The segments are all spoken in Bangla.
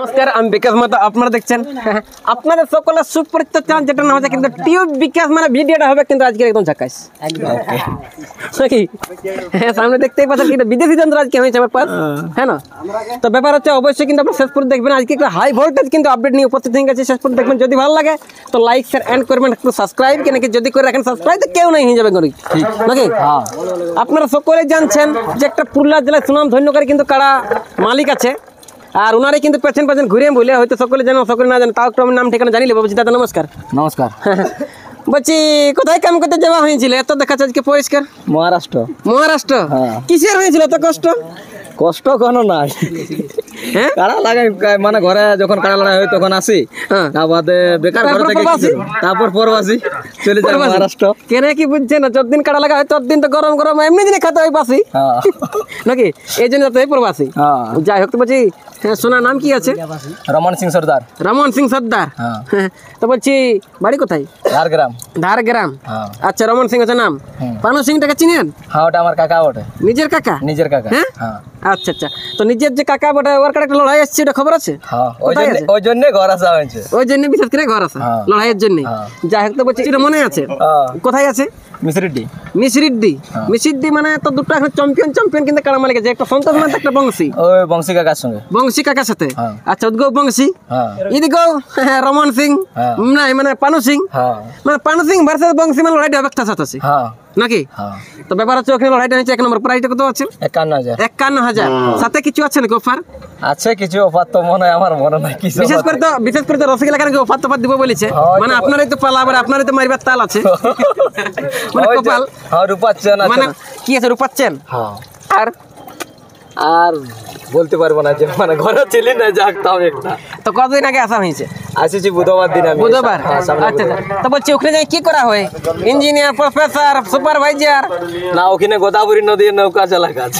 নমস্কার, আমি বিকাশ মাতা। আপনারা দেখছেন আপনাদের সকলের সুপরিচিত চ্যানেল, যেটা নাম হচ্ছে কিন্তু টিউব বিকাশ। মানে ভিডিওটা হবে কিন্তু আজকে একদম ঝাকাস নাকি? হ্যাঁ, সামনে দেখতেই পাচ্ছেন কিন্তু বিদেশি যন্ত্র আজকে হয়েছে আমার পাস, হ্যাঁ না? তো ব্যাপার হচ্ছে অবশ্যই কিন্তু আপনার শেষ পর্যন্ত দেখবেন। আজকে একটা হাই ভোল্টেজ কিন্তু আপডেট নিয়ে উপস্থিত হয়ে গেছে। শেষ পর্যন্ত দেখবেন। যদি ভালো লাগে তো লাইক শেয়ার এন্ড করবেন, একটু সাবস্ক্রাইব কেন কি যদি করে রাখেন সাবস্ক্রাইব তো কেউ নাই হয়ে যাবে নাকি? আপনারা সকলেই জানছেন যে একটা পুরুলিয়া জেলায় সুনাম ধন্যকারী কিন্তু কারা মালিক আছে, আর উনারে কিন্তু পেছন ঘুরে বলে হয়তো সকলে জানো, সকলে না জানো, তাও একটু আমার নাম ঠিকানা জানিলে। বলছি দাদা নমস্কার। নমস্কার। বলছি কোথায় কাম করতে যাওয়া হয়েছিল? এত দেখাচ্ছে আজকে পরিষ্কার। মহারাষ্ট্র। কিসের হয়েছিল এত কষ্ট? কষ্ট কোনো নাই, কাড়া লাগাই মানে ঘরে যখন কাড়া লড়াই হয় তখন আসি, তারপরে বেকার ঘরে থেকে তারপর পরবাসি চলে যাই মহারাষ্ট্র। কেন কি বুঝছেন না, যতদিন কাড়া লাগা হয় ততদিন তো গরম গরম এমনি দিনে খেতে হয় বাসি নাকি? এই জন্য তো পরবাসি। যাই হোক, তো বলছি সোনার নাম কি আছে? রমন সিং সর্দার। রমন সিং সর্দার। তো বলছি বাড়ি কোথায়? ধারগ্রাম। আচ্ছা, রমন সিং হচ্ছে নাম। পানু সিংটাকে চিনেন? হ্যাঁ, ওটা আমার কাকা বটে। নিজের কাকা? হ্যাঁ। আচ্ছা আচ্ছা, তো নিজের যে কাকা বটে ওর কাছে একটা লড়াই আসছে, ওটা খবর আছে? ওই জন্য ঘর আসা হয়েছে। ওই জন্য বিশেষ করে ঘর আসা লড়াইয়ের জন্য। যাই হোক, তো বলছি এটা মনে আছে? কোথায় আছে? মিসিড্ডি। মানে তো দুটো এখন চ্যাম্পিয়ন কিন্তু কাড়া মালিক আছে, একটা সন্তোষ মানে একটা বংশী। ওই বংশী কাকার সঙ্গে। বংশী কাকার সাথে। আচ্ছা, উদ্গো বংশী, এদিকেও রমন সিং, নাই মানে পানু সিং। মানে পানু সিং ভার্সেস বংশী, মানে লড়াইটা অবস্থা সাথে আছে নাকি? তো ব্যাপার হচ্ছে ওখানে লড়াইটা হচ্ছে 1 নম্বর। প্রাইসটা কত আছে? 51,000। সাথে কিছু আছে নাকি অফার? আছে কিছু অফার, তো মনে হয় আমার মনে নাই কিছু। বিশেষ করে তো রসগোল্লা কারণে অফার টফার দিব বলেছে। মানে আপনারই তো পালা, আবার আপনারই তো মারিবার তাল আছে। মানে কপাল। রূপাচ্ছেন মানে কি আছে? রূপাচ্ছেন। আর বলতে পারবো না, যে মানে ঘরে ছিলি না জাগতাম একটা। তো কতদিন আগে আসা হয়েছে? আসেছি বুধবার দিন। বুধবার। আচ্ছা, তো বলছি ওখানে যাই কি করা হয়? Engineer, professor, supervisor? না, ওখানে গোদাবরী নদীর নৌকা চালা কাজ।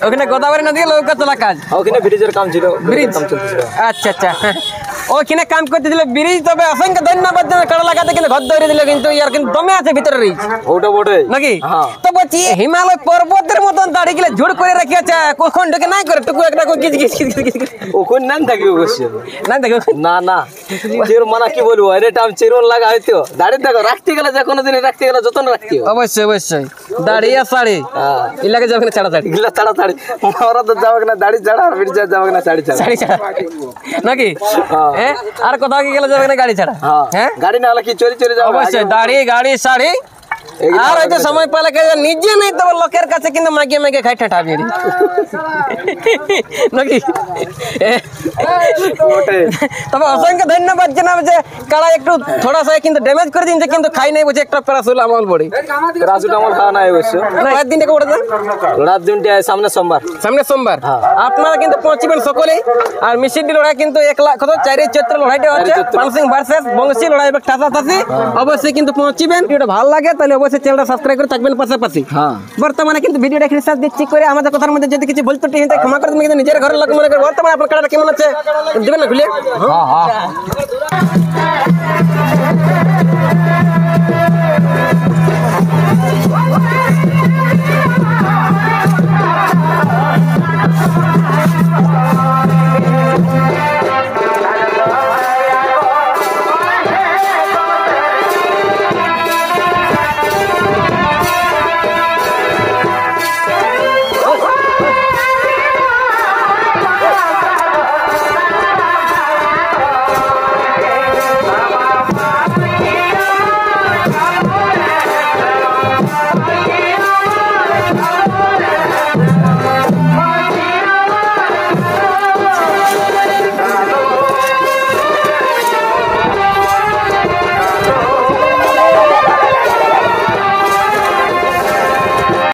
ওখানে গোদাবরী নদীর নৌকা চালা কাজ। ওখানে ব্রিজের কাম ছিল। ব্রিজ। আচ্ছা আচ্ছা, ওখানে কাম করতেছিল ব্রিজ। তবে অসংখ্য ধন্যবাদ কাড়া লাগাতে, কিন্তু ঘর ধরে দিল কিন্তু ইয়ার কিন্তু দমে আছে ভিতরে রিজ। ওটা বটে নাকি? তো বলছি হিমালয় পর্বতের মতন দাড়ি গেলে ঝুড় করে রেখেছে, কখন ঢুকে নাই করে টুকু একটা ওখানে নাম থাকবে অবশ্য। না দেখো, না চির মানে কি বলবো, এটা আমি চিরন লাগা হইতো। দাড়ি দেখো রাখতে গেলে, যে কোনো দিন রাখতে গেলে যতন রাখতে হবে। অবশ্যই দাড়ি আর শাড়ি এলাকে যাবে না, ছাড়াছাড়ি ওরা তো যাবে না দাড়ি ছাড়া, আর ব্রিজ যাবে না শাড়ি ছাড়া নাকি? হ্যাঁ, আর কোথাও কি গেলে যাবে না গাড়ি ছাড়া? হ্যাঁ, গাড়ি না হলে কি চলে যাবে। অবশ্যই দাড়ি, গাড়ি, শাড়ি। আর হয়তো সময় পেলে নিজে নেই তো লোকের কাছে কিন্তু মাগিয়ে খাই ঠাঠাবি নাকি? তবে অসংখ্য ধন্যবাদ জানাবো যে কারা একটু থোড়া সা কিন্তু ড্যামেজ করে দিন, কিন্তু খাই নাই বুঝে একটা প্যারাসিটামল বড়ি। প্যারাসিটামল খাওয়া নাই অবশ্য। রাত দিনটা করে দেন। রাত দিনটা সামনে সোমবার। আপনারা কিন্তু পৌঁছবেন সকলেই। আর মিসিডি লড়াই কিন্তু 1,04 চৈত্র লড়াইটা হচ্ছে পানু সিং ভার্সেস বংশী লড়াই হবে ঠাসাঠাসি। অবশ্যই কিন্তু পৌঁছবেন। ভিডিওটা ভালো লাগে তাহলে অবশ্যই চ্যানেলটা সাবস্ক্রাইব করে থাকবেন পাশাপাশি। বর্তমানে কিন্তু ভিডিওটা এখানে শেষ দিচ্ছি করে। আমাদের কথার মধ্যে যদি কিছু বলতে ক্ষমা করে দেবেন, কিন্তু নিজের ঘরের লোক মনে করে। বর্তমানে আপনার কাড়াটা কেমন আছে দেবেন না খুলে?